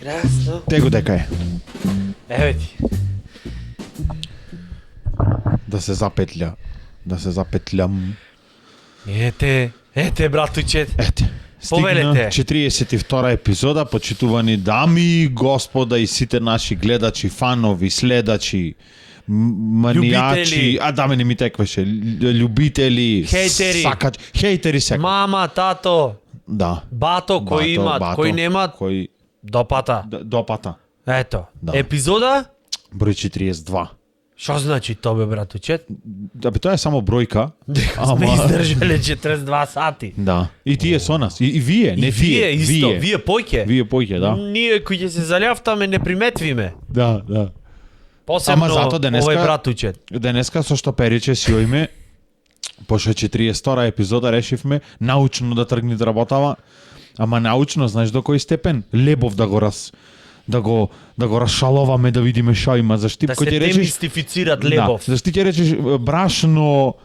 Прекрасно. Tego дека е. Еве ти. Да се запетля. Да се запетлям. Ете, братучет. Ете. Стигна Повелете. 42 епизода, почитувани дами и господа и сите наши гледачи, фанови, следачи, манијачи, Љубители. Не ми текваше, љубители, Хейтери. Хейтери секој. Мама, тато, Да. бато, кои имат, кои немат, кои допата. допата. Ето. Да. Епизода? Број 42. Што значи то бе, братучет? Да бе, тоа е само бројка. Дека сме издржале 42 сати. Да. И тие со нас. И вие, не И тие. вие исто, вие поќе. Вие поќе, да. Ние кои ќе се залјавтаме не приметвиме. Да, да. Посебно Ама зато денеска- овој братучет. Денеска со што периче си оиме, пошто 42 епизода решивме научно да тргне да работава. Ама научно, знаеш до кој степен? Лебов да го расшаловаме да видиме што има. Зашто Да кој се ти речеш демистифицират лебов. Да, зашто ти речеш брашно,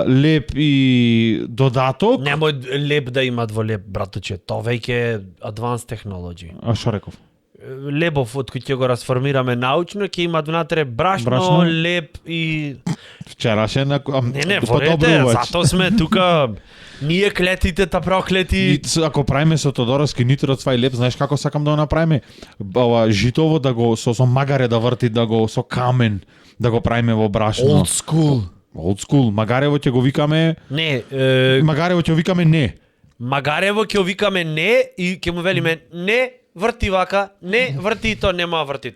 леб и додаток. Немој леб да имат во леб, братуче. Тоа веќе е advanced technology. А што реков? Лебов од кој ќе го расформираме научно, ќе имат внатре брашно, Брашно? леб и Вчераше на не, ворете, зато сме тука. Ние клетите та проклети. Ако правиме со Тодоровски нитрот свај леп, знаеш како сакам да го направиме? Ова житово да го со магаре да врти, да го со камен да го правиме во брашно. Old school. Old school. Магарево ќе го викаме. Не, Магарево ќе го викаме не. Магарево ќе викаме не и ќе му велиме не врти вака, не врти то нема врти.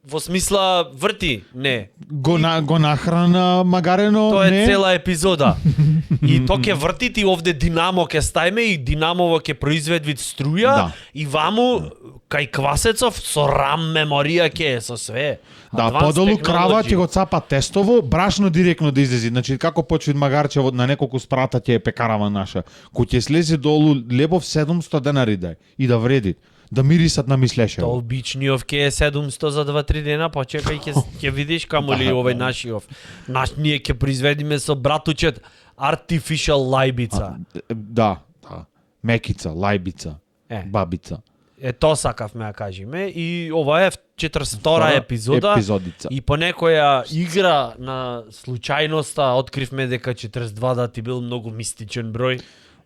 Во смисла врти, не. Го нахрана магарено, Тоа е не. цела епизода. И то ќе врти ти овде динамо ќе ставиме и динамово ќе произведи струја Да. и ваму кај Квасецов со RAM меморија ќе е со све. Да, Advanced подолу крава technology. ќе го цапа тестово, брашно директно да излези. Значи како почви магарче на неколку спрата ќе е пекарава наша. Кој ќе слезе долу лебов 700 денари дај и да вреди. Да мирисат на мислеше. Тоа обичниов ќе е 700 за 2-3 дена, почекај ќе видиш каму ли овој нашиов. Ние ќе произведиме со братучет artificial лајбица. Да. Мекица, лајбица, бабица. Тоа сакавме да кажеме и ова е 42 епизода. Епизодица. И по некоја игра на случајноста откривме дека 42 да ти бил многу мистичен број.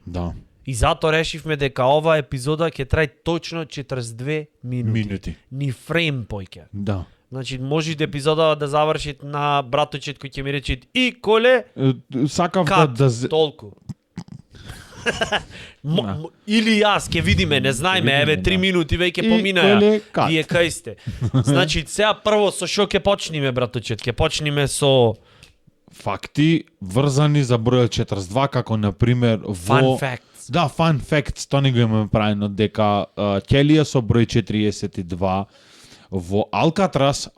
Да. И зато решивме дека ова епизода ќе трај точно 42 минути. Ни фрейм појќе. Да. Значи може епизода да заврши на браточет кој ќе ми рече и коле Сакав кат, да толку. Или јас ќе видиме, не знаеме, еве 3 минути веќе И поминаја. коле кат. Вие кај сте. Значи сега прво со што ќе почнеме браточет? Ќе почнеме со факти врзани за бројот 42, како на пример во fun facts. Да, fun facts, тоа не го имаме правено, дека ќелија со број 42 во Алкатрас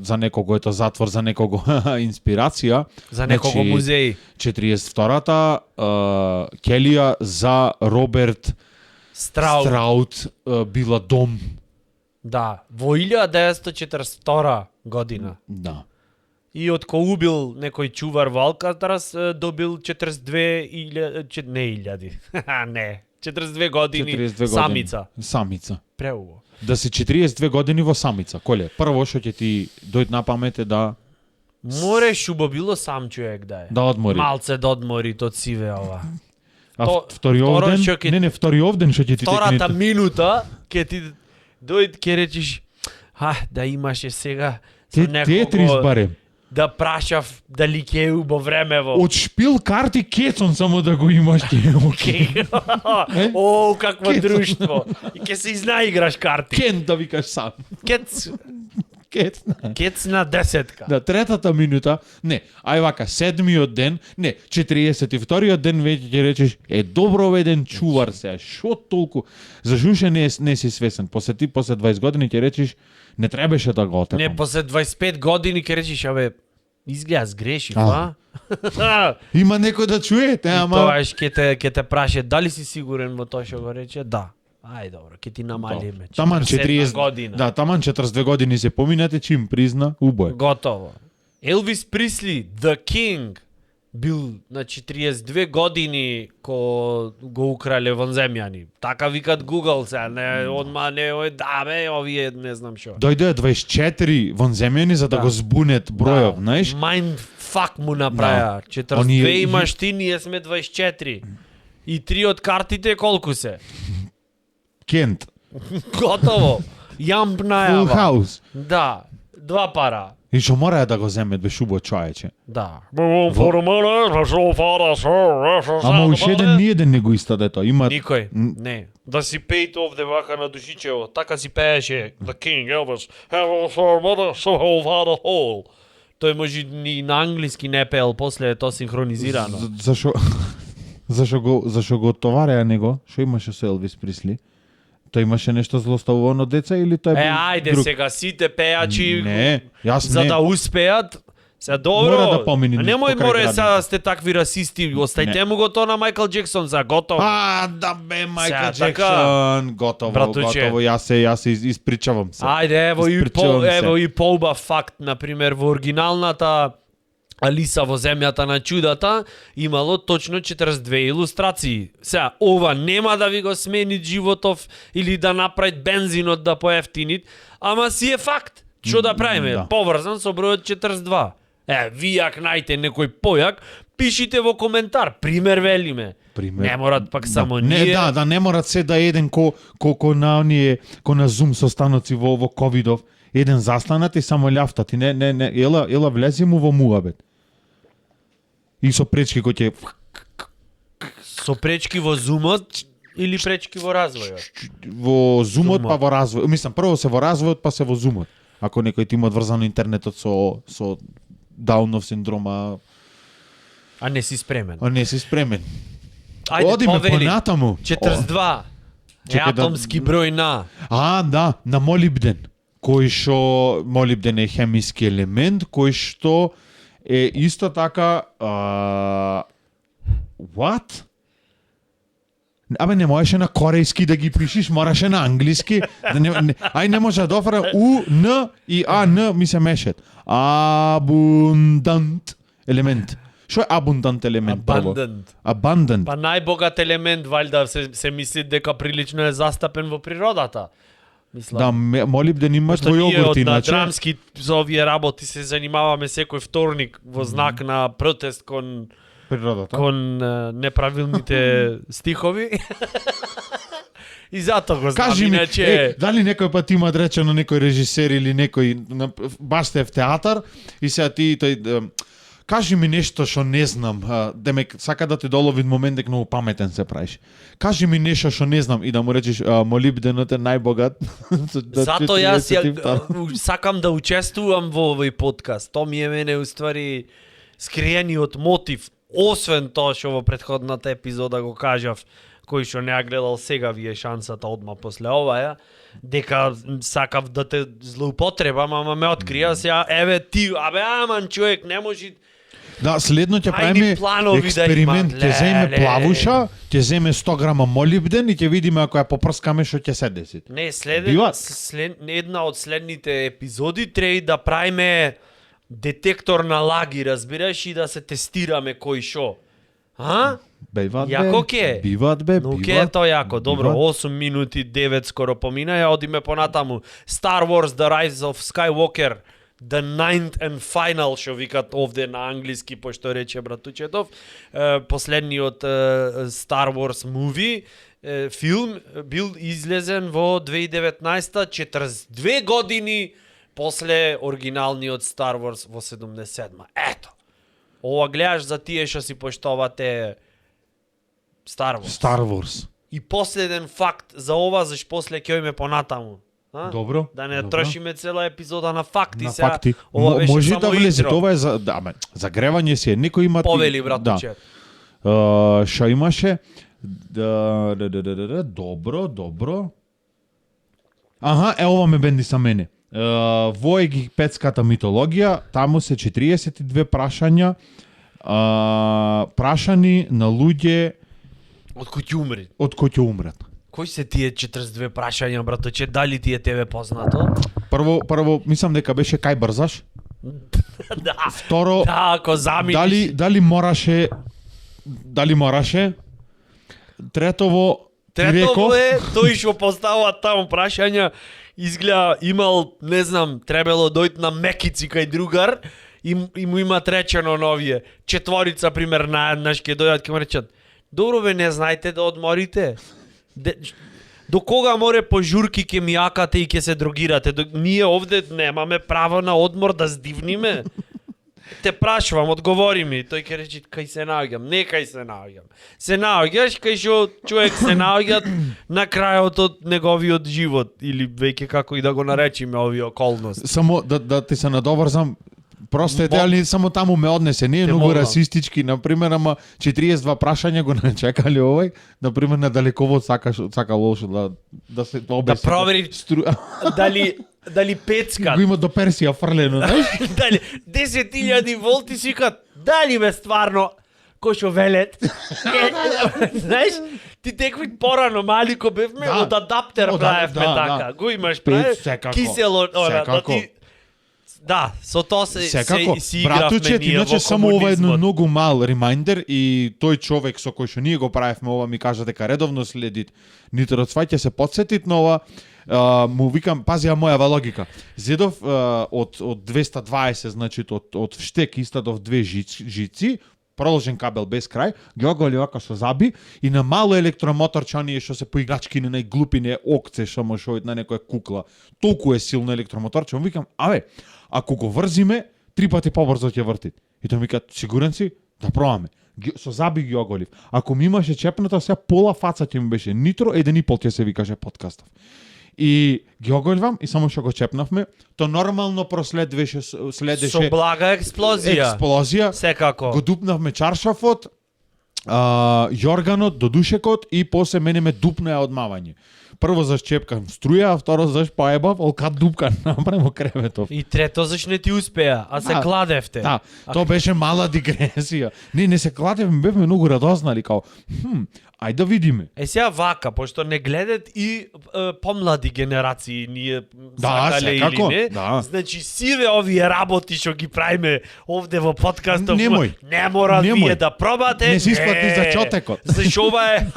за некого ето затвор, за некого инспирација. За некого музеј. 42-та ќелија за Роберт Страут била дом. Да, во 1942 година. Да. И од кој убил некој чувар во Алкатрас добил 42 не, 42 години 42 самица. Самица. Преубаво. Да си 42 години во самица. Коле, прво што ќе ти дојде на памет е да Море шубо било сам човек да е. да одмори. Малце да одмори од сиве ова. А То- вториот ден, што ќе- не, вториот ден што ќе ти Втората текне. минута ќе ти дојде ќе речеш да имаше сега со Тетрис некого барем. да прашав дали ќе е убаво времево. Од шпил карти кецон само да го имаш ќе. Окей. О, какво Кец. друштво. И ќе се изнаиграш карти. Кен да викаш сам. Кец, Кец. кец на десетка. Да, третата минута, не, ај вака, седмиот ден, не, 42-иот ден веќе ќе речеш, добро еден чувар се, шо толку, зашто не си свесен, после 20 години ќе речеш, не требаше да го отепам. Не, после 25 години ќе речеш, изгледа сгрешив, А. а? Има некој да чуете, ама... Тоаш ќе те праше, дали си сигурен во тоа што го рече? Да. Ај добро, ќе ти намалиме. Таман 40 40 година. Да, таман 42 години се поминате, чим призна, убој. Готово. Елвис Присли, The King, бил на 42 години ко го украле вонземјани. Така викат Google се, не одма не бе, овие не знам што. Дојдоа 24 вонземјани за да го збунет бројов, знаеш? Mind fuck му направија. 42 имаш ти, ние сме 24. И 3 од картите колку се? Кент. Готово. Јамп Full најава. house. Да, 2 пара. И што мора да го земет бе шубо чајче. Да. Ама уште еден ни еден не го истаде тоа. Има Никој. Не. Да си пејте овде вака на Душичево. Така си пееше The King Elvis. Тој може ни на англиски не пеел, после е тоа синхронизирано. Зашо го товареа него? Што имаше со Елвис Присли? Тој имаше нешто злоставувано деца или тоа бил Ајде друг? сега сите пејачи Не, јас за не. да успеат. Се добро. Мора да помени Немој покрај море градот. сега сте такви расисти. Остајте му го тоа на Майкл Джексон за готово. Да бе, Майкл Сега, Джексон. Готово, братуче. готово. Јас се испричавам се. Ајде, Испричавам се. ево и полба факт, например, во оригиналната Алиса во земјата на чудата имало точно 42 илустрации. Сега, ова нема да ви го сменит животов или да направит бензинот да поевтинит, ама си е факт. Што да правиме? Да. Поврзан со бројот 42. Ви ако најте некој појак, пишите во коментар. Пример велиме. Пример. Не морат пак само Не, ние. да, не морат се да еден ко на оние ко на Zoom состаноци во ковидов, еден застанат и само љафтат и не, ела влези му во муабет. И со пречки кој ќе Со пречки во зумот или пречки во развојот? во Zoomот Zoom-от. па во развој. Мислам прво се во развојот па се во Zoomот. Ако некој ти има одврзано интернетот со Даунов синдрома, А не си спремен. а не си спремен. Ајде, Одиме повели. понатаму. 42. Чекај да- Атомски број на. Да, на молибден. Кој што молибден е хемиски елемент, кој што е исто така what? Абе не можеше на корејски да ги пишиш, мораше на англиски. Ај не може да офра У, Н и А, Н ми се мешат. Абундант елемент. Што е абундант елемент? прво? Abundant. Abundant. Па најбогат елемент валјда се мисли дека прилично е застапен во природата. Мислам. Да, молибден има Што во ние јогурт од на иначе. драмски за овие работи се занимаваме секој вторник во знак на протест кон Природата. неправилните стихови. И затоа го знам, Кажи ми, иначе... дали некој пат има речено некој режисер или некој баш сте в театар и сега ти тој кажи ми нешто што не знам, демек сака да ти долови момент дека многу паметен се правиш. Кажи ми нешто што не знам и да му речеш молибденот е најбогат. Затоа јас сакам да учествувам во овој подкаст. Тоа ми е мене уствари скриениот мотив. Освен тоа што во претходната епизода го кажав, кој што не ја гледал сега ви е шансата одма после оваја, дека сакав да те злоупотребам, ама ме открија сега, еве ти, аман човек, не може... Да, следно ќе Тајни правиме планови да експеримент, има. ќе земе Леле. плавуша, ќе земе 100 грама молибден и ќе видиме ако ја попрскаме што ќе се деси. Не, Бива? една од следните епизоди треба да правиме детектор на лаги, разбираш, и да се тестираме кој шо. А? Биват бе. Јако ке? Биват бе, Но ке е биват. тоа јако. Добро, Биват. 8 минути, 9 скоро помина, ја одиме понатаму. Star Wars The Rise of Skywalker, The Ninth and Final, што викат овде на англиски, пошто рече братучетов. Последниот Star Wars movie, филм, бил излезен во 2019, 42 години после оригиналниот Star Wars во 77. Ето. Ова гледаш за тие што си поштовате Star Wars. Star Wars. И последен факт за ова, зашто после ќе име понатаму. А? Добро. Да не добро. трошиме цела епизода на факти. На сега. факти. Ова беше Може само да влезе, интро. тоа е за загревање си. Некој има Повели, братуче. Што имаше? Добро, добро. Аха, ова ме бенди са мене. Во египетската митологија, таму се 42 прашања прашани на луѓе Од кој ќе умри? од кои ќе умрат. Кои се тие 42 прашања, братуче? Дали ти е тебе познато? Прво, мислам дека беше кај брзаш. Да. Второ, Да, ако замислиш. дали мораше? Третово, ти реков, Третово е, тој што поставува таму прашања, изгледа имал, не знам, требало дојд на Мекици кај другар и му има речено новие. Четворица, пример, наеднаш ќе дојдат, ќе му речат, добро бе, не знаете да одморите? До кога море по журки ќе ми акате и ќе се дрогирате? Ние овде немаме право на одмор да здивниме? Те прашувам, одговори ми. Тој ќе рече, кај се наоѓам? Не кај се наоѓам. Се наоѓаш кај што човек се наоѓат на крајот од неговиот живот. Или веќе како и да го наречиме овие околности. само да ти се надоврзам, простете, али само таму ме однесе. Не е многу молам. расистички, например, ама 42 прашања го начекали овој, например, на далековод сака лошо да се обеси. Да провери дали пецкат. Го има до Персија фрлено, знаеш? Дали 10.000 волти си викат, дали бе стварно кој што велет. Знаеш, ти теквит порано малико бевме, Да. од адаптер правевме така. Го имаш праве, секако. кисело, да Секако. ти... Да, со тоа си игравме братуче, ние иначе во само ова едно комунизмот. многу мал ремайндер и тој човек со кој што ние го правевме ова ми кажа дека редовно следит Нитрот ќе се подсетит на ова. Му викам, пази ја мојава логика. Зедов од 220, значи од вштек истадов две жици, проложен кабел без крај, ги оголи вака со заби и на мало електромоторче, оние што се поиграчки на најглупине окце што може од на некоја кукла. Толку е силно електромоторче, му викам, ако го врзиме, 3 пати побрзо ќе врти. И тој ми вика, сигурен си? Да пробаме. Со заби ги оголив. Ако ми имаше чепната, сега пола фаца ќе ми беше нитро, 1,5 ќе се викаше подкастов. И ги оголивам и само што го чепнавме, то нормално следеше Со блага експлозија. Секако. Го дупнавме чаршафот, јорганот до душекот и после мене ме дупна ја одмавање. Прво заш чепкам струја, а второ заш поебав, олкат дупка напремо креветов. И трето заш не ти успеа, а се кладевте. Да, тоа беше мала дигресија. Не се кладевме, бевме многу радознали, као, ајде да видиме. Сега вака, пошто не гледат и помлади генерации ние сакале секако, или не. да. Значи сиве овие работи што ги правиме овде во подкастот, Немој. не мора вие да пробате. Не се исплати за чотекот. Зашо ова е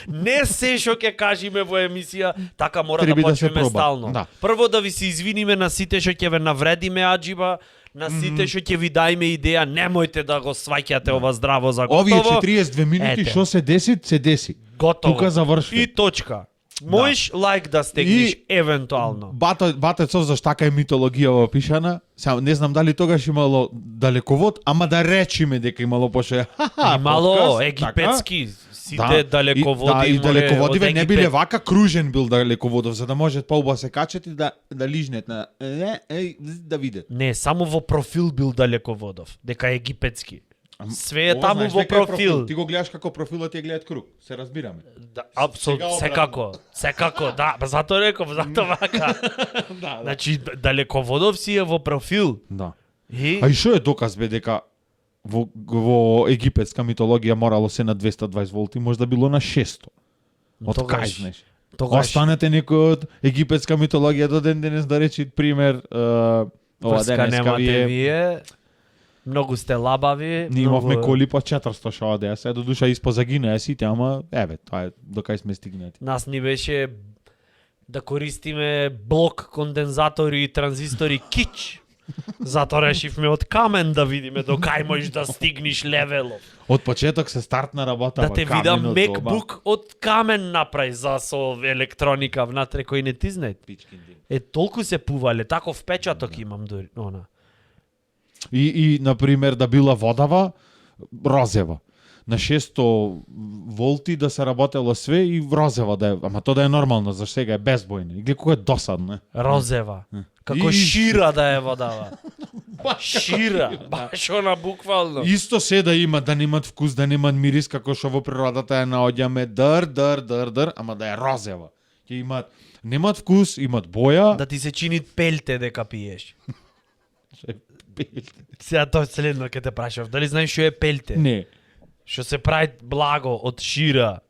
не се што ќе кажеме во емисија, така мора Треба да да се почнеме проба. стално. Да. Прво да ви се извиниме на сите што ќе ве навредиме аџиба, на сите што ќе ви дајме идеја, немојте да го сваќате ова здраво за готово. Овие 42 минути Ете. што се деси, се деси. Готово. Тука заврши. И точка. Можеш лайк да стегнеш евентуално. Батецов за така е митологија во пишана. Само не знам дали тогаш имало далековод, ама да речиме дека имало поше. Имало подкаст, египетски, сите Да, далеководи. и далеководиве од не биле Египет. вака, кружен бил далеководов, за да можат поуба се качат и да лижнет на да видат. Не, само во профил бил далеководов, дека е египетски. Све е Ова таму знаеш во дека е профил. Ти го гледаш како профилот ти гледат круг. Се разбираме. Да, апсолутно, Сега секако, да, ба затоа реков, затоа вака. Да. Значи, далеководов си е во профил. Да. И А и што е доказ бе дека во египетска митологија морало се на 220 волти, можда било на 600. Од Тогаш- кај знаеш? тогаш Останете некој од египетска митологија до ден денес да речи пример ова врска денеска немате вие. вие. Многу сте лабави. Ние имавме многу- коли по 400 што одеа, се до душа испозагинаа сите, ама еве, тоа е до кај сме стигнати. Нас ни беше да користиме блок кондензатори и транзистори кич. Затоа решивме од камен да видиме до кај можеш да стигнеш левелов. Од почеток се стартна работа. Да те видам MacBook од камен направи за со електроника внатре кој не ти знае. Толку се пувале, таков печаток имам дури, она. И на пример да била водава розева. На 600 волти да се работело све и розева да е, ама тоа да е нормално, за сега е безбојно. И гледа кога е досадно. Розева. Како И- шира да е водава. Шира, баш она буквално. Исто се да има, да немат вкус, да немат мирис, како што во природата ја наоѓаме дар, ама да е розева. Ќе имат, немат вкус, имат боја. Да ти се чини пелте дека пиеш. Сега тоа следно ќе те прашав. Дали знаеш што е пелте? Не. Што се прави благо од шира.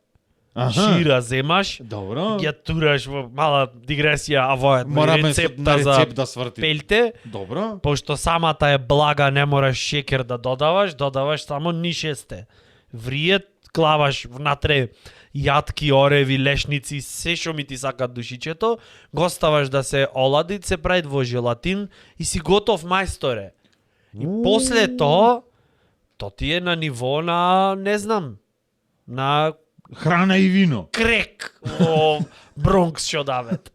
шира земаш, Добро. ја тураш во мала дигресија, а во Мораме рецепта на рецепт за да сврти. пелте, Добро. пошто самата е блага, не мораш шекер да додаваш само нишесте. Вриет, клаваш внатре јатки, ореви, лешници, се што ми ти сакат душичето, го ставаш да се олади, се прави во желатин и си готов мајсторе. И после тоа, то ти е на ниво на, не знам, на Храна и вино. крек во Бронкс што дават.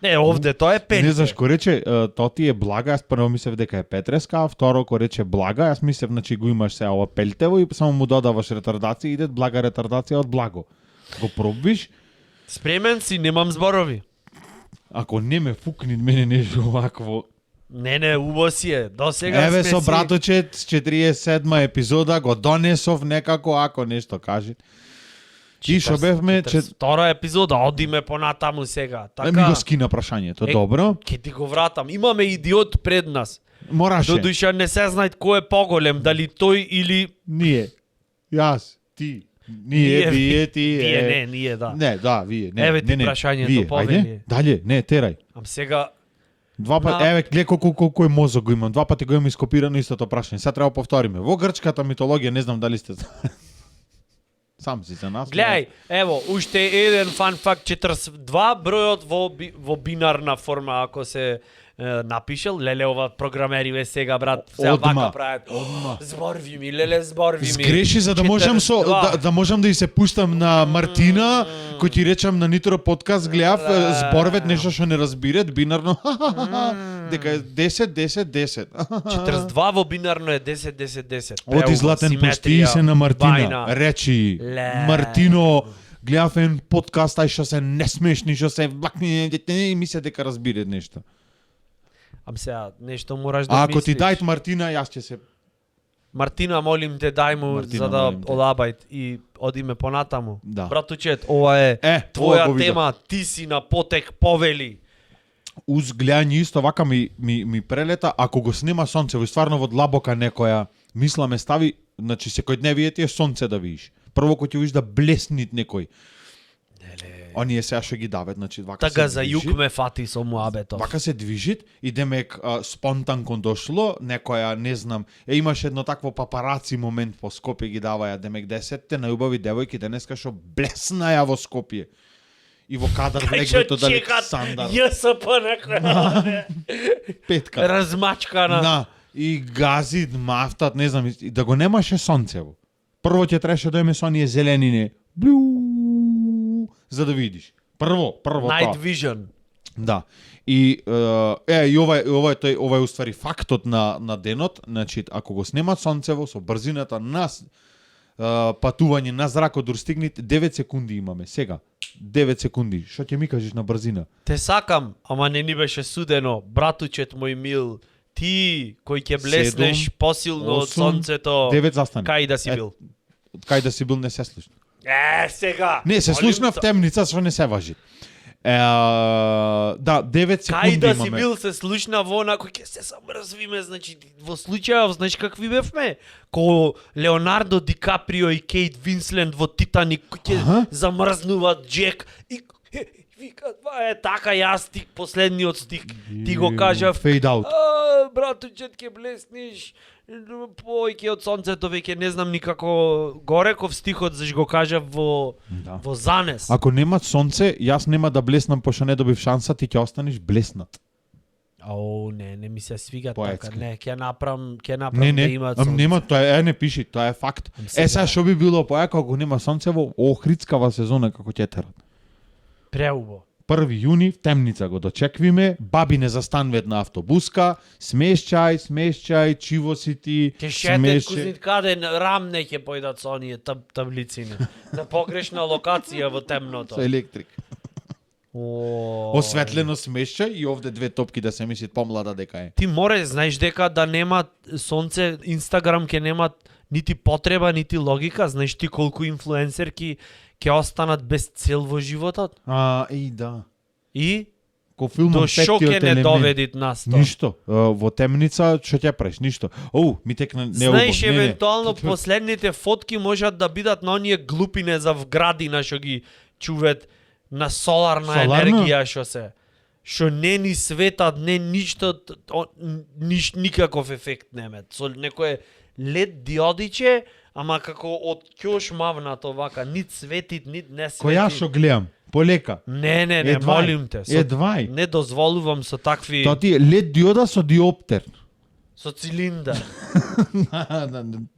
Не, овде тоа е пелте. Не знаеш, кој рече, то ти е блага, јас прво мислев дека е петреска, а второ кој рече блага, јас мислев, значи го имаш се ова пелтево и само му додаваш ретардација и иде блага ретардација од благо. Го пробиш, Спремен си, немам зборови. ако не ме фукни мене нешто овакво. Не, убаво си е. До сега Еве сме со си... браточет, 47 епизода го донесов некако, ако нешто кажи. И шо бевме, Втора епизода, одиме понатаму сега. ми Така, го скина прашањето, добро. ќе ти го вратам. Имаме идиот пред нас. Мораше. Додуша не се знаат кој е поголем, дали тој или... Ние. Јас, ти. Ние, вие, ти. Вие, не, ние, да. Не, да, вие. Не, Еве ти не, прашањето, вие. повели. Ајде, дале, не, терај. Ам сега... Два пати, На- еве, гледа колку е мозок го имам. Два пати го имам ископирано истото прашање. Сега треба повториме. Во грчката митологија, не знам дали сте сам си за нас. Гледај, ево, уште еден фан факт, 42 бројот во бинарна форма, ако се напишел, леле ова програмериве сега брат, сега Одма, вака прават. Зборви ми, леле, зборви ми. Сгреши за да можам да можам да и се пуштам на Мартина, кој ти речам на Нитро подкаст, гледав зборвет нешто што не разбират бинарно. Дека е 10 10 10. 42 во бинарно е 10 10 10. Оди златен пусти се на Мартина. Речи Ле. Мартино, гледав еден подкаст ај што се несмешни, што се влакни и мисле дека разбира нешто. Ам сега нешто мораш да А ако ти мислиш. дајт Мартина, јас ќе се Мартина, молим те, дај му Мартина, за да молим те. олабајт и одиме понатаму. Да. Братучет, ова е ова твоја го видов. тема, ти си на потек, повели. уз гледање исто вака ми прелета, ако го снима сонцево и стварно во длабока некоја мисла ме стави, значи секојдневие ти е сонце да видиш. Прво кој ќе видиш да блеснит некој. Оние сега што ги дават, значи вака Така се за движи. јук ме фати со муабетов. Вака се движит и демек спонтанко дошло, некоја, не знам, имаше едно такво папараци момент по Скопје ги даваја, демек 10-те најубави девојки денеска што блеснаја во Скопје. И во кадар влегнато дали Сандар. ЈСП некоја. Петка. Размачкана. Да, и гази мафтат, не знам, и да го немаше сонцево. Прво ќе требаше да име со оние зеленине. Блу, за да видиш. Прво Night тоа. Vision. Да. И и ова е уствари фактот на денот, значи ако го снемат сонцево со брзината на патување на зракот дур стигнит 9 секунди имаме сега. 9 секунди. Што ќе ми кажеш на брзина? Те сакам, ама не ни беше судено. Братучет мој мил, ти кој ќе блеснеш 7, посилно од 8, сонцето. 9 застани. Кај да си бил? Кај да си бил не се слушна. Сега. Не, се Молим слушна в те. темница, што не се важи. Да, 9 секунди Кај да имаме. си бил се слушна во онако ќе се самрзвиме, значи во случајов знаеш какви бевме? Ко Леонардо Ди Каприо и Кейт Винслент во Титаник кој ќе Аха. замрзнуваат Джек и вика, това е така јас стих последниот стих. Ти го кажав. Fade out. Братучет ќе блесниш појќе од сонцето веќе не знам никако гореков стихот заш го кажав во Да. во занес. Ако нема сонце, јас нема да блеснам пошто не добив шанса, ти ќе останеш блеснат. Ау, не ми се свига Поетски. така. Не, ќе направам Не, да имаат сонце. нема, тоа не пиши, тоа е факт. сега- Сега што би било појако ако нема сонце во охрицкава сезона како ќе терат. Преубо. 1 јуни в темница го дочеквиме, баби не застанвет на автобуска, смешчај, чиво си ти, Ќе шетет кузнит каде рамне ќе појдат со оние таблицини. На погрешна локација во темното. со електрик. О, Осветлено смешчај и овде две топки да се мислит помлада дека е. Ти море, знаеш дека да нема сонце, Инстаграм ќе нема нити потреба, нити логика. Знаеш ти колку инфлуенсерки ќе останат без цел во животот? И да. И ко филмот До шоке петтиот не елемент. доведит нас тоа. Ништо. Во темница што ќе правиш? Ништо. Ми текна Знаеш, не. евентуално последните фотки можат да бидат на оние глупине за вградина што ги чуват на соларна Соларно? енергија што не ни светат, не ништо, никаков ефект немат. Со некое лед диодиче, ама како од ќош мавнато вака, нит светит, нит не свети. Која што гледам? Полека. Не, Едвај. молим те. Едвај. Не дозволувам со такви, Тоа ти е лед диода со диоптер. со цилиндар.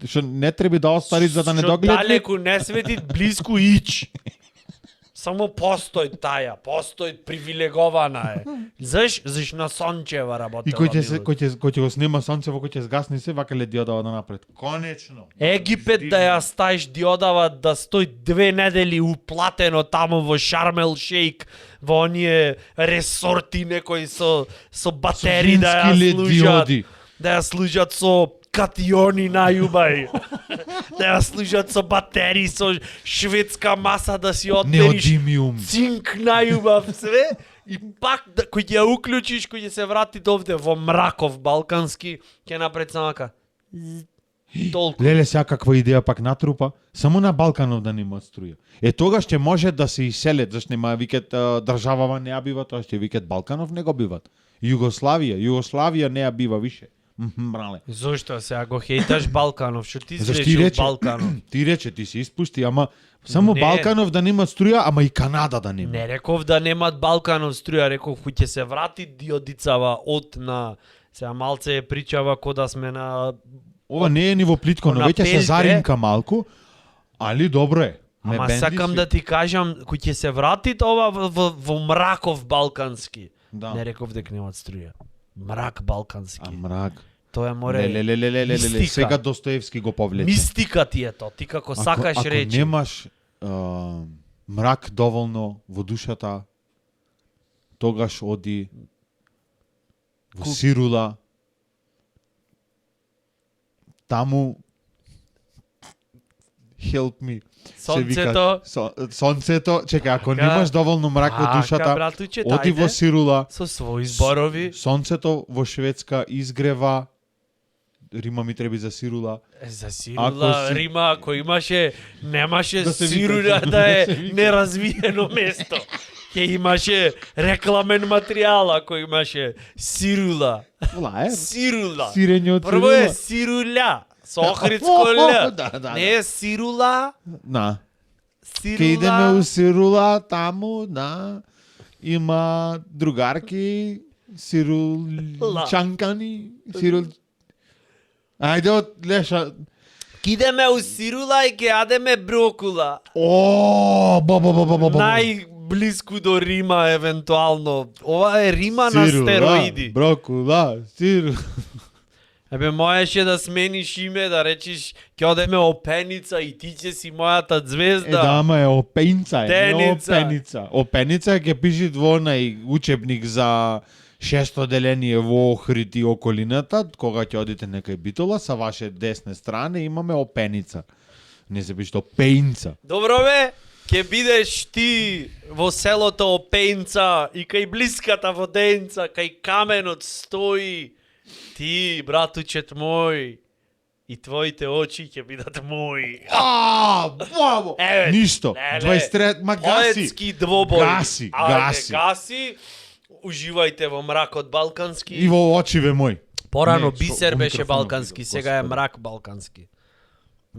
Што не треба да остари за да не Што догледне. далеку не светит, близко ич. Само постои привилегована е. Заш на сончева работела. И кој ќе го снима сонцево, кој ќе згасни се, вака лед диода да напред. Конечно. Египет да ја ставиш диодава да стои 2 недели уплатено таму во Шармел Шейк, во оние ресорти некои со батери да ја лед служат. диоди. Да ја служат со катиони најубави. Да ја служат со батери, со шведска маса да си одмериш. Неодимиум. Цинк најубав све. И пак, кој ќе ја уклучиш, кој ќе се врати овде во мраков балкански, ќе напред самака. Толку. Леле, сега каква идеја пак натрупа, само на Балканов да нема струја. Тогаш ќе може да се иселет, зашто нема викет државава не ја бива, тоа ќе викет Балканов не го биват. Југославија не ја бива више. Брале. Зошто сега го хейташ Балканов? Што ти Зашто си ти рече Балканов? Ти рече, ти се испусти, ама само Не. Балканов да нема струја, ама и Канада да нема. Не реков да немат Балканов струја, реков кој ќе се врати диодицава од на... Сега малце причава ко да сме на... Ова не е ниво плитко, но На веќе се пелте. заринка малку, али добро е. Не Ама бенди сакам си. да ти кажам, кој ќе се врати ова во мраков балкански. Да. Не реков дека немат струја. Мрак балкански. Мрак. Тоа е море... Леле, мистика. сега Достоевски го повлече. Мистика ти е тоа. Ти како сакаш ако речи. немаш мрак доволно во душата, тогаш оди во Сирула, таму help me. се вика, Сонцето... сонцето, чекај, ако Така. немаш доволно мрак во Така, душата, братуче, оди во тајде. Сирула, Со своји зборови. сонцето во Шведска изгрева, Рима ми треба и за Сирула. За Ако Сирула, си- Рима, ако немаше Да се вика, Сирула да да е се вика. неразвиено место. Ќе имаше рекламен материјал ако имаше Сирула. Флаер. Сирула. Сирење од Прво е Сирула. Сируля. Со охридско ля. Да. Не е Сирула. На. Сирула. Ке идеме у Сирула, таму, да, има другарки, сирулчанкани, Ајде од Леша. Ке идеме у Сирула и ке јадеме брокула. О, Најблиску до Рима евентуално. Ова е Рима на стероиди. Брокула, сирул. Ебе, можеше да смениш име, да речиш ќе одеме Опеница и ти ќе си мојата звезда. Да, ама е опенца, не Теница. опеница. Опеница ќе пише во нај учебник за шесто деление во Охрид и околината, кога ќе одите некај Битола, са ваше десне стране имаме опеница. Не се пише опенца. Добро бе, ќе бидеш ти во селото Опенца и кај блиската воденца, кај каменот стои ти, братучет мој, и твоите очи ќе бидат мои. Браво! Еве, Ништо. леле, 23, ма гаси. Поетски двобој. Гаси, гаси. Гаси. Уживајте во мракот балкански. И во очиве мој. Порано Не, бисер со беше микрофонот балкански, видов, сега е господи. мрак балкански.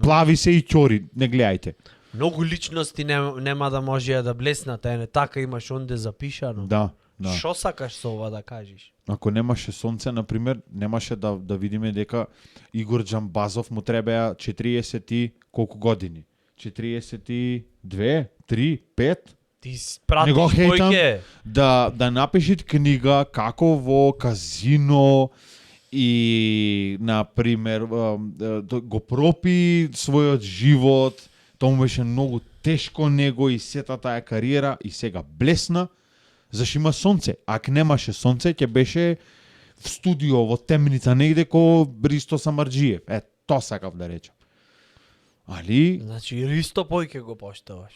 Плави се и ќори, не гледајте. Многу личности нема да може да блеснат, не така имаш онде запишано. Да, да. Шо сакаш со ова да кажеш? Ако немаше сонце, например, немаше да видиме дека Игор Џамбазов му требеа 40 и колку години? 42, 3, 5? Ти Не го пратиш хейтам. мојке. Да напишит книга како во казино и, например, го пропи својот живот, тоа му беше многу тешко него и сета таа кариера и сега блесна, зашто има сонце. Ако немаше сонце, ќе беше в студио во темница негде ко Ристо Самарџиев. Тоа сакав да речам. Али Значи Ристо појќе го поштоваш.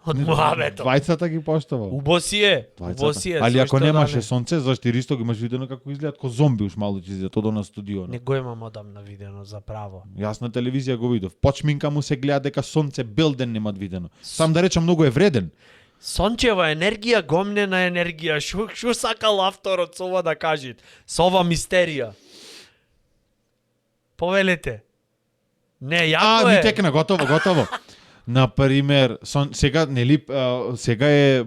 Од муабетот. двајцата ги поштовал. Убо си е. Убо си е. Али ако зошто да немаше не? сонце, зашто и Ристо ги имаш видено како изгледаат ко зомби уш малку ќе излезе тоа на студио. Не го имам одамна видено за право. Јас на телевизија го видов. Почминка му се гледа дека сонце бел ден немат видено. Сам да речам многу е вреден. Сончева енергија, гомнена енергија. Шо сакал авторот со ова да кажи? Со ова мистерија. Повелете. Не, јако ми е. текна, готово. На пример, сега нели сега е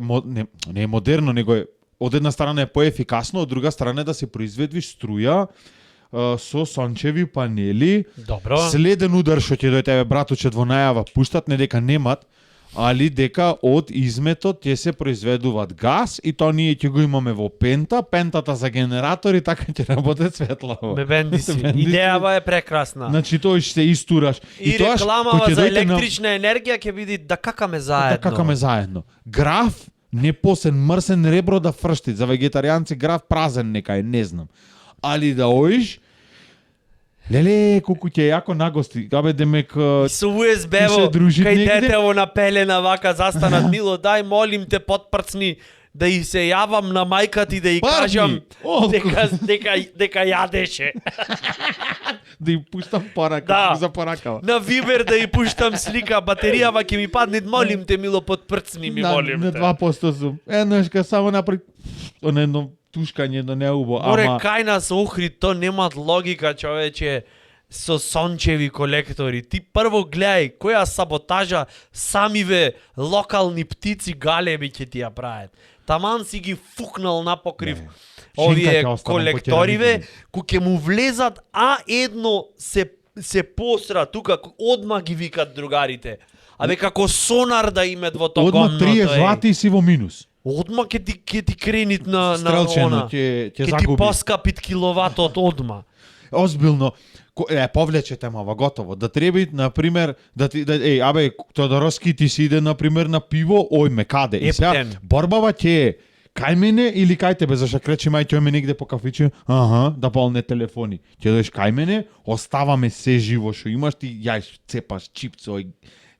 не е модерно, него е од една страна е поефикасно, од друга страна е да се произведиш струја со сончеви панели. Добро. Следен удар што ќе дојде братуче во најава пуштат, не дека немат, али дека од изметот ќе се произведуваат газ и тоа ние ќе го имаме во пентата за генератори, така ќе работи светлаво. Ме бенди си. Идејава е прекрасна. Значи тој ќе се истураш. И тоаш, рекламава кој ќе за дојде електрична енергија ќе биде да какаме заедно. Да какаме заедно. Граф непосен мрсен ребро да фршти. За вегетаријанци граф празен нека е, не знам. Али да оиш леле, колку ќе јако нагости. Абе демек И со USB-во, кај детево на пелена вака застанат, Мило, дај молим те потпрцни да и се јавам на мајка ти да и Парни! кажам Олку! дека јадеше. да им пуштам порака, Да. за поракава. На Вибер да и пуштам слика, батеријава ќе ми падне, молим те Мило потпрцни ми, молим на те. 2% сум. Еднашка само напред на едно тушкање до неубо, Море ама кај нас Охрид, то немат логика, човече, со сончеви колектори. Ти прво гледај која саботажа самиве локални птици галеби ќе ти ја прават. Таман си ги фукнал на покрив Не. овие Шенка ќе остане по колекториве, керамиките. кои ќе му влезат, а едно се посра тука, одма ги викат другарите. Абе како сонар да имат во тоа одма гомното. 30 вати си во минус. Одма ќе ти кренит на Стрелчено она. ќе Ќе ти загуби. поскапит киловатот одма. Озбилно, повлече темава, готово. Да треби, на пример, абе, Тодоровски ти си иде, на пример, на пиво, ме каде. И сега, Ептен. борбава ќе е кај мене или кај тебе, зашто кречи мај ќе ме негде по кафиче, да полне телефони. Ќе дојдеш кај мене, оставаме се живо што имаш, ти јаеш, цепаш чипцо,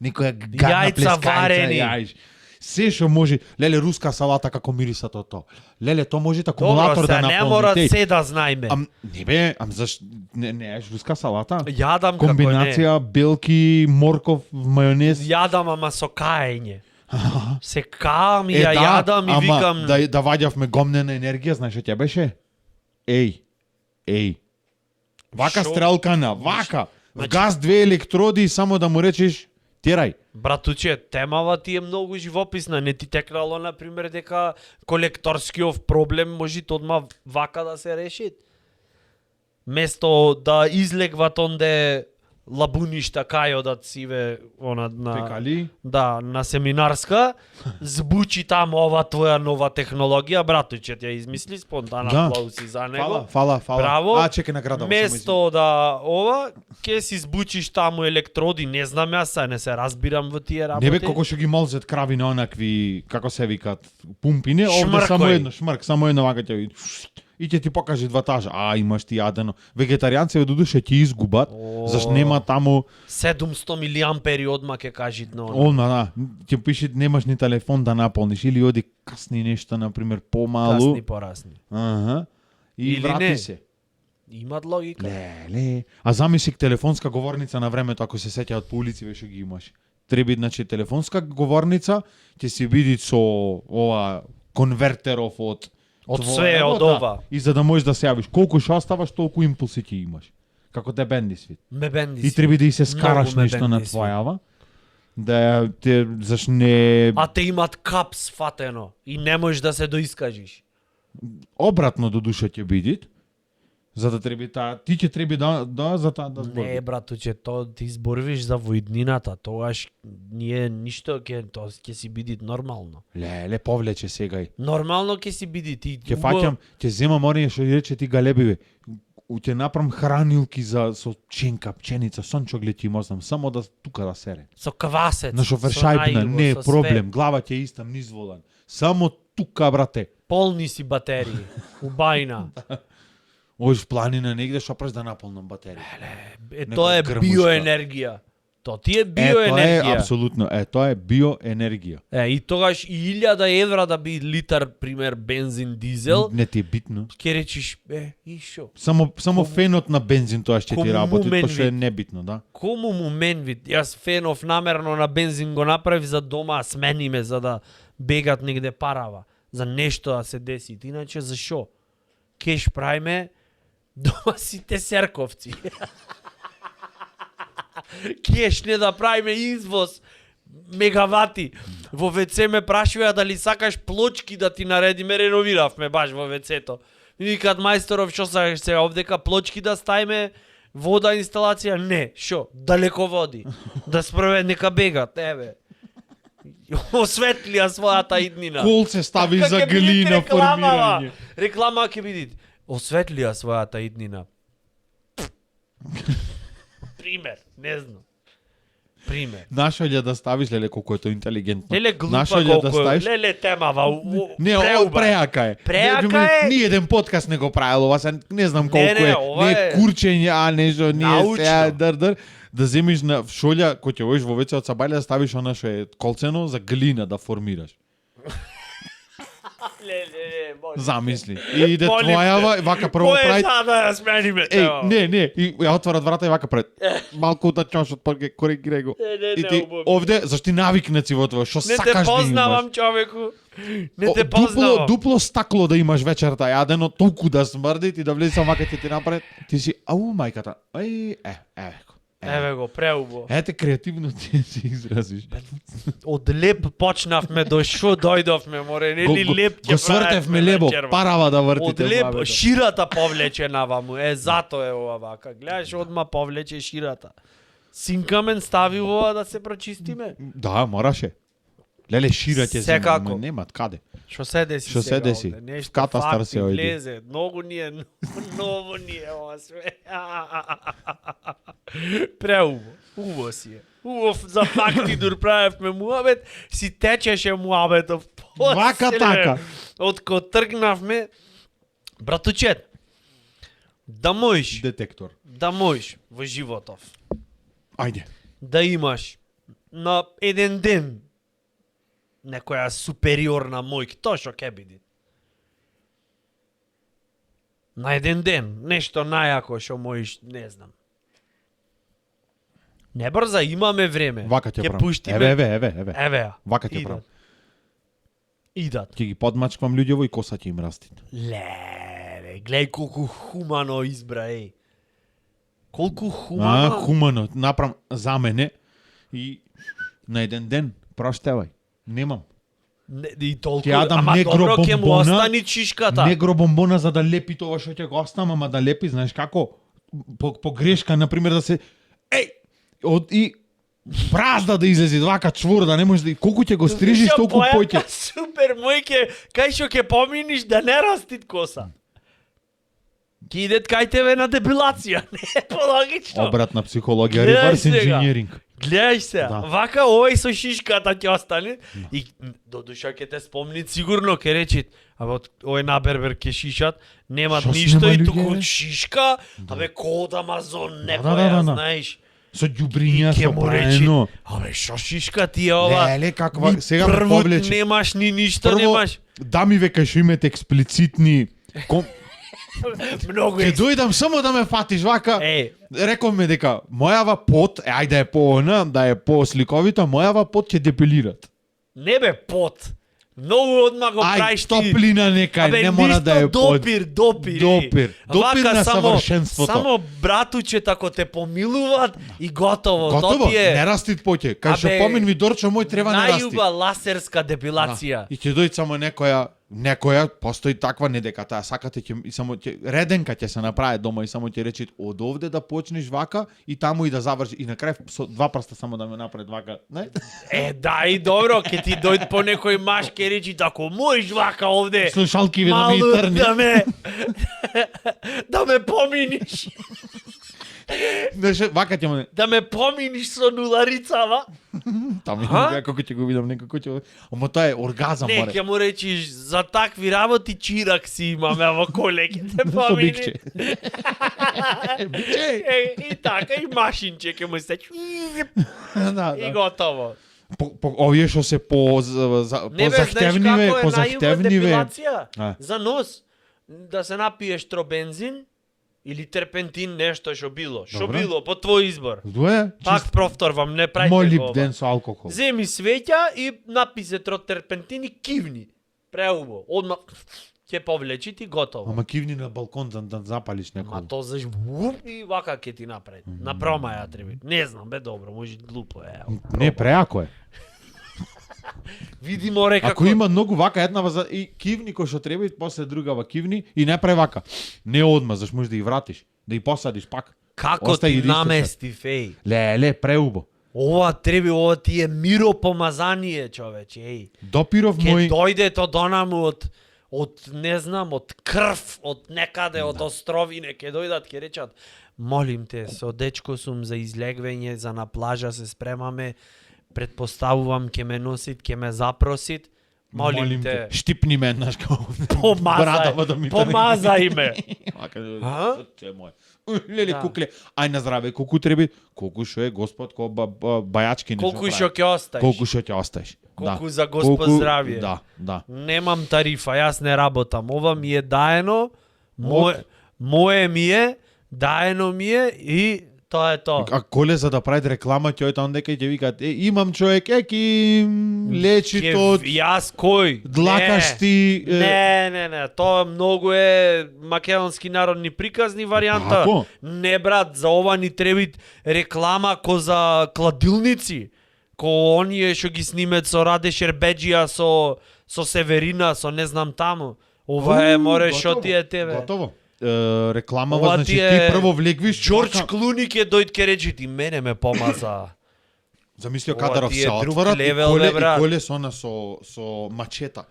некоја гадна Јајца плескарица, варени. јаеш. Се што може, леле руска салата како мириса тоа. Леле тоа може Добро, акумулатор се да не наполни. мора Теј. се да знаеме. Не бе, заш не еш руска салата? Јадам како не. Комбинација белки, морков, мајонез. Јадам, ама со каење. Се каам и ја јадам и ама викам... да ваѓавме гомнена енергија, знаеш што ќе беше? Еј. Вака Шо? стрелкана, вака. Значи- Газ 2 електроди и само да му речеш терај. Братуче, темава ти е многу живописна. Не ти текнало, например, дека колекторскиов проблем може одма вака да се реши. Место да излегват онде лабуништа кајодат сиве она Така ли? Да, на семинарска, збучи таму ова твоја нова технологија, братуче ти ја измисли, спонтан Да. аплаузи за него. Фала. Браво. Чекај награда. Место да ова, ќе си збучиш таму електроди, не знам јас, не се разбирам во тие работи. Не бе колку што ги молзет крави на онакви, како се викат, пумпине, овде Шмркој. само едно, шмрк, само едно вака ќе и ќе ти покаже дватажа. Имаш ти јадено. Вегетаријанци до душе ќе изгубат, зашто нема таму 700 милиампери одма ќе кажит на она. да, ќе пише немаш ни телефон да наполниш или оди касни нешто на пример помалу. Касни порасни. И Или врати не. се. Имат логика. Леле. А замисли телефонска говорница на времето ако се сеќаат по улици веше ги имаш. Треба значи телефонска говорница ќе се види со ова конвертеров од све, од ова. И за да можеш да се јавиш, колку што оставаш, толку импулси ќе имаш. Како те бенди свит. Ме бенди И си. треба да и се скараш Многу ме нешто на бенди си. твојава. Да те заш не А те имат капс фатено и не можеш да се доискажиш. обратно до душа ќе бидит. За да треба ти ќе треба да за таа да Не, збориш. братуче, то ти зборувиш за воиднината, тогаш ние ништо ќе си биди нормално. Леле повлече сега. Нормално ќе си биди ти. Ќе фаќам, ќе земам оние што рече ти галебиве. Ќе направам хранилки за со пченка, пченица, сончоглед ќе имам, само да тука да сере. Со квасец. На шофершајбна, со најливо, не со проблем, све. глава ќе истам низволан. Само тука, брате. Полни си батерии. Убајна. Оиш планина негде, што преш да наполнам батерија. Е, Некој тоа е грмушка. биоенергија. То ти е Тоа е биоенергија. апсолутно, тоа е биоенергија. И тогаш и 1000 евра да би литар, пример, бензин, дизел, Не ти е битно. ќе речиш, и шо? Само фенот на бензин тоа ќе ти Кому работи, мен тоа што е вид? небитно, да. Кому му мен вид? Јас фенов намерно на бензин го направив за дома, смени ме за да бегат негде парава, за нешто да се деси. Иначе за шо? Кеш правиме дома сите серковци. Кеш не да правиме извоз мегавати. Во ВЦ ме прашуваја дали сакаш плочки да ти наредиме, реновиравме баш во ВЦ-то. Ми викаат мајсторов, што сакаш сега овдека плочки да ставиме, вода инсталација? Не, шо? Далеководи. Да спровед нека бегат, еве. Осветлија својата иднина. Кол се стави Така за ќе биде глина рекламава. формирање. Реклама ќе биде. Осветлија својата иднина. Пример, не знам. Пример. Нашо ќе да ставиш, леле колку е тоа интелигентно. Леле глупа Нашо ќе колку да ставиш. леле темава. Не, ова преака е. Преака е. Ни еден подкаст не го правил, ова се не знам колку не, е. ова Не е е курчење, а нешто, ние научно. сега дар. Да земиш на шолја, кој ќе одиш во веќе од сабајле, да ставиш она што е колцено за глина да формираш. Леле, може. Замисли. И иде Молим твојава, те. вака прво Кој е прави. за да ја смениме Еј, не, и ја отварат врата и вака пред. Малку да чошот, паке коригирај го. Не, И ти убаво. овде зашти навикнеци во тоа, што Не те сакаш да имаш. познавам, човеку. Не те познавам. Дупло стакло да имаш вечерта јадено, толку да смрди ти да влезе само вака ќе ти напред. Ти си, ау мајката. Еве го. Еве го, преубо. Ете креативно ти се изразиш. Од леп почнавме до шо дојдовме, море, нели леп ќе Го свртевме лебо, парава да Од вртите. леп бабето. ширата повлече наваму. Зато е ова вака. Гледаш, одма повлече ширата. Синкамен стави ова да се прочистиме. Да, мораше. Леле шира ќе Секако. земе, немат каде. Што се деси Што се сега деси? овде? Нешто Катастар факти се ојди. влезе. Многу ни е, ново ни е ова све. Преубо. Убаво си е. Убав за факти дур правевме муабет, си течеше муабетов. Вака така. Откако тргнавме, братучет, да можеш, Детектор. да можеш во животов, Ајде. да имаш на еден ден некоја супериорна мојк, тоа што ќе биде. На еден ден, нешто најако што можеш, не знам. Не брза, имаме време. Вака ќе Ќе правам. пуштиме. Еве. Еве ја. Вака ќе Идат. правам. Идат. Ќе ги подмачквам луѓево и коса ќе им расти. Леле, гледај колку хумано избра, еј. Колку хумано. Хумано. Направам за мене и на еден ден, проштевај. Немам. Не, и толку, Ќе јадам ама негро добро ќе му бомбона, остани чишката. Негро бомбона за да лепи тоа што ќе го оставам, ама да лепи, знаеш како? По грешка, например, да се и бразда да излезе вака чворда, не можеш да колку ќе го стрижиш Шо толку бојата поќе. Супер, мојке, кај што ќе поминиш да не растит коса. Ќе идет кај тебе на дебилација, не е пологично. Обратна психологија, Гледај реверс сега. инженеринг. Гледај се, Да. вака овој со шишката ќе остане и додуша ќе те спомни сигурно ќе речи, абе овој на бербер ќе шишат, немат Шо ништо снема и луѓе, туку бе? шишка, абе код Амазон Да, некоја, да. знаеш. Со ѓубриња, Ќе со му речи, праено. абе шо шишка ти е ова? Леле, каква, Ни сега ме првут повлече. немаш, ни ништо Прво, немаш. да ми века што имате експлицитни Многу Ќе е. дојдам само да ме фатиш вака. Е, Рековме дека мојава пот, ајде да е по да е по-сликовита, мојава пот ќе депилират. не бе пот. Многу одма го Ај, правиш ти. топлина некај, Абе, не мора да е под. допир. Допир на савршенството. Само братуче ако те помилуваат и готово. Готово, То ти е не растит поќе. Кај што Абе, помен ми Дорчо мој треба не расти. најуба ласерска депилација. И ќе дојде само некоја постои таква не дека таа сакате ќе и само ќе реденка ќе се направи дома и само ќе речи од овде да почнеш вака и таму и да заврши и на крај со два прста само да ме направи вака, не? Да и добро, ќе ти дојде по некој маш ке речи ако можеш вака овде. Слушалки ви да ми Малу трни. да ме поминиш. Знаеш, вака ќе му... Да ме поминиш со нуларицава. Там Аха. како ќе го видам некако ќе... Ама тоа е оргазам, Не, море. ќе му речиш, за такви работи чирак си имаме во коле, ќе те Со помини. бикче. Бикче. И така, и машинче ќе му се... Да, И да. готово. По овие што се по Не бе, знаеш захтевниве, како по е најуна захтевниве. депилација? А. За нос, да се напиеш тробензин или терпентин, нешто што било. Што Добре. било, по твој избор. Дуе, Пак профторвам, не правите го молибден ова. со алкохол. Земи свеќа и напи се терпентин и кивни. Преубо. Одма ќе повлечи ти готово. Ама кивни на балкон да запалиш Ма некој. то заш вуп и вака ќе ти направи. На промаја треба. Не знам, бе добро, може глупо е. Ево. Не, преако е. Види море како Ако има многу вака една и кивни кој што треба и после другава кивни и не прави вака. Не одма, заш можеш да ги вратиш, да ги посадиш пак. како Остај ти и ристо намести феј. Леле, преубо. Ова треба, ова ти е миропомазание, човече, еј. Допиров Ке мој дојде то донаму од не знам, од крв, од некаде, од островине, ке дојдат, ке речат, молим те, со дечко сум за излегвење, за на плажа се спремаме, предпоставувам ке ме носит, ке ме запросит, молим те, штипни ме, знаеш како. помазај, помазај ме. Вака, А? Че мој. Леле Да. кукле, ај на здраве, колку треба, колку што е Господ, ко бајачки нешто. Колку што ќе осташ? Колку што ќе осташ. Колку за Господ здравје. Да, да. Немам тарифа, јас не работам. Ова ми е даено, мое ми е, даено ми е и тоа е тоа. А коле за да прави реклама ќе ојде онде кај ќе викат, имам човек, ки лечи Ке- тоа Јас кој? длакашти. Не, тоа многу е македонски народни приказни варијанта. Како? Не брат, за ова ни требит реклама ко за кладилници. Ко оние што ги снимет со Раде Шербеџија, со Северина, со не знам таму. Ова е море што ти е тебе. Готово. Рекламава, Ова значи ти е ти прво влегвиш Джордж вака- Клуни ќе дојде ке рече ти мене ме помаза. Замисли Ова кадаров ти е се друг отворат левел, и бе, брат. коле со она со мачета.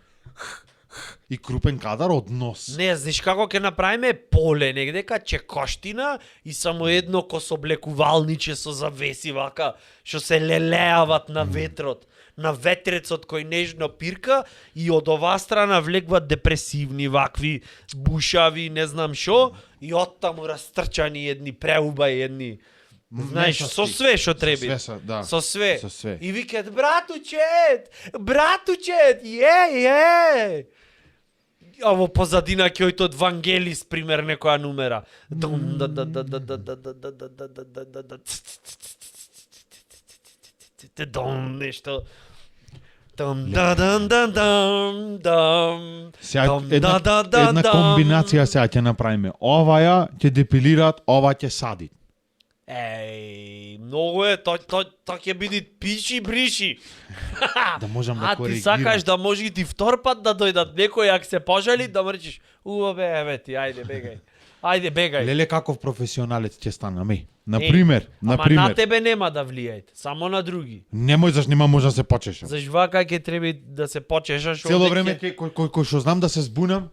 И крупен кадар од нос. Не, знаеш како ќе направиме поле негдека, чекоштина и само едно кособлекувалниче со завеси вака, што се лелеават на ветрот, на ветрецот кој нежно пирка и од оваа страна влегват депресивни вакви бушави, не знам шо, и оттаму растрчани едни преубај едни. Знаеш, со све што треби. Све са, да. Со све. Со све. И викат, братучет, е. А во позадина ќе ојде од Вангелис, пример, некоја нумера. Дом, нешто. Сега една комбинација сега ќе направиме. Оваја ќе депилираат, ова ќе сади. Еј, многу е, тоа ќе биде пиши бриши. Да можам да А ти коригирам. сакаш да може и ти втор пат да дојдат некој ако се пожали да му речеш, бе, еве ти, ајде бегај. Ајде бегај. Леле каков професионалец ќе станам, Например, Ама на например. тебе нема да влијаете, само на други. Немој заш нема може да се почешам. Заш вака ќе треба да се почешаш. Цело овде време ќе- кој што знам да се збунам,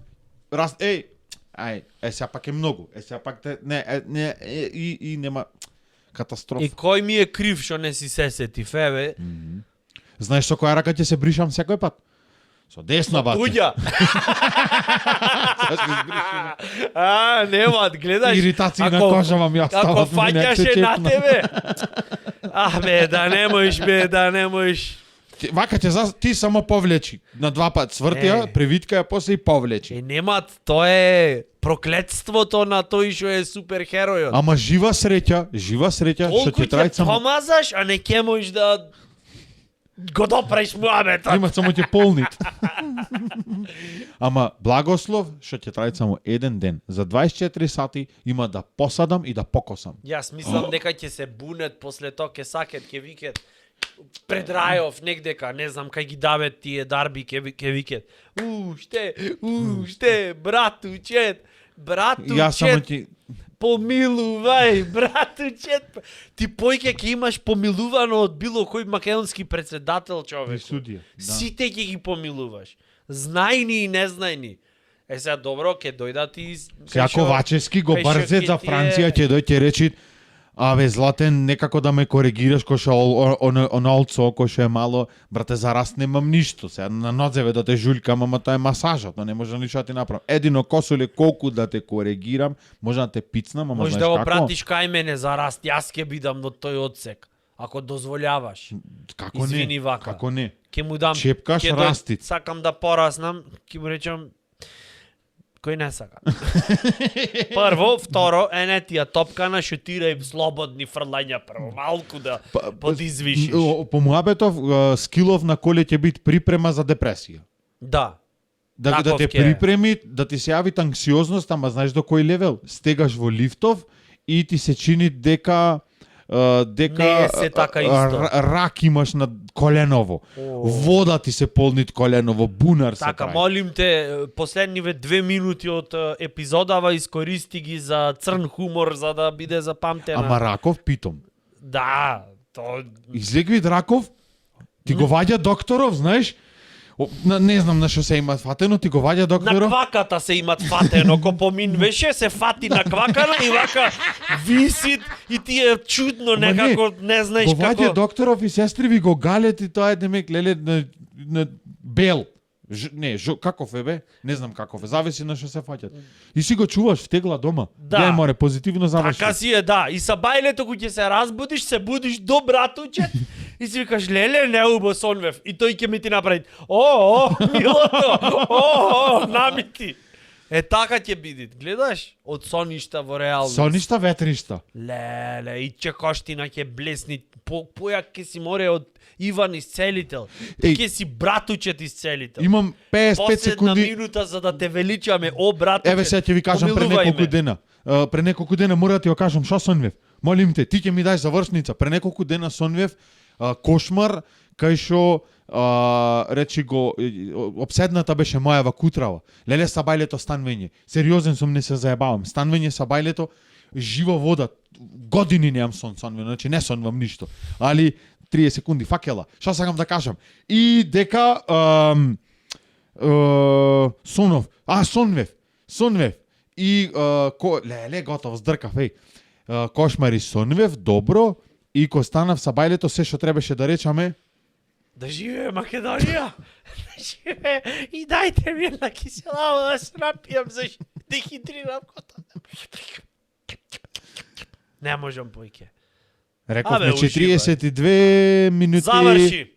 сега пак е многу. Сега пак и нема катастрофа. И кој ми е крив што не си се сетив, еве? Знаеш со која рака ќе се бришам секој пат? Со десна бате. Уѓа. Нема, гледаш. Иритација на кожа вам ја Ако стават мене, ако се фаќаше на чепна. тебе. Бе, да не можеш. Вака ти само повлечи. На два пат свртија, превитка ја после и повлечи. Немат, тоа е проклетството на тој што е суперхеројот. Ама жива среќа што Толку ќе трај ќе само помазаш, а не ќе можеш да го допреш муабетот. има само ќе полнит. Ама благослов што ќе трај само еден ден. За 24 сати има да посадам и да покосам. Јас мислам дека ќе се бунет после тоа, ќе сакет, ќе викет пред рајов негдека, не знам кај ги давет тие дарби, ќе викет. Уште, братучет, Јас само ти помилувај, братучет. Ти појќе ќе имаш помилувано од било кој македонски председател, човек. судија. Да. Сите ќе ги помилуваш. Знајни и незнајни. Сега добро, ќе дојдат и... Сега Ковачевски го кај што брзет ќе за ти е- Франција ќе дојде ќе речи Абе, Златен, некако да ме коригираш, кој ше оналцо, кој ше мало, брате, за раст немам ништо. Сега на нозеве да те жуljкам, ама тоа е масажа, тоа не може ништо да ти направам. Едино косоле колку да те коригирам, може да те пицнам, ама Може знаеш да го како? пратиш кај мене за раст, јас ќе бидам на тој одсек, ако дозволяваш. Како Извини не? вака. Како не? Ќе му дам Чепкаш ќе растит. Сакам да пораснам, ќе му речам кој не сака. Прво, второ, не тија топкана, шутирај слободни фрлања прво, малку да подизвишиш. По муабетов, скилов на коле ќе бит припрема за депресија. Да. Да Таков те ќе е. припреми, да ти се јави анксиозност, ама знаеш до кој левел? Стегаш во лифтов и ти се чини дека Не е се така исто. рак имаш на коленово. Вода ти се полнит коленово, бунар се Така, прави. молим те, последниве 2 минути од епизодава искористи ги за црн хумор за да биде запамтена. Ама раков питом. Да, то Излегви Раков, ти го ваѓа докторов, знаеш? Не знам на што се има фатено, ти го ваѓа на докторов. кваката се имат фатено, ко поминвеше, се фати на квакана и вака висит и ти е чудно Ама некако, не знаеш Го ваѓа како. докторов и сестри ви го галет и тоа е демек леле на бел. Каков е бе? Не знам каков е. Зависи на што се фаќат. И си го чуваш в тегла дома. Да. Гледај море, позитивно заврши. Така си е, да. И са бајлето кој ќе се разбудиш, се будиш до братуче и си викаш, леле, не убо сонвев. И тој ќе ми ти направи, милото, намити. Е, така ќе биде. Гледаш? Од соништа во реалност. Соништа, ветришта. Леле, и чекоштина ќе блесни. Појак ќе си море од Иван Исцелител. Ти Еј. ќе си братучет Исцелител. Имам 55 Последна секунди. минута за да те величаме, о братуче. Еве сега ќе ви кажам пред помилувај неколку ме. дена. Пред неколку дена мора да ти го кажам што сонвев. Молим те, ти ќе ми даеш завршница. Пред неколку дена сонвев кошмар кај што речи го обседната беше мојава кутрава. Леле сабајлето станвење. Сериозен сум, не се заебавам. Станвење сабајлето, жива вода. Години немам сонвено, значи не сонвам ништо. Али 30 секунди факела. Што сакам да кажам? И дека сонов. Сонвев. И леле готово здркав, еј. Кошмари сонвев, добро. И ко станав сабајлето, се што требаше да речаме, Да живее Македонија! Да живее! И дајте ми една киселава да се напијам за дехидрирам кота. Не можам појке. рековме Абе, уживај. 42 минути. Заврши!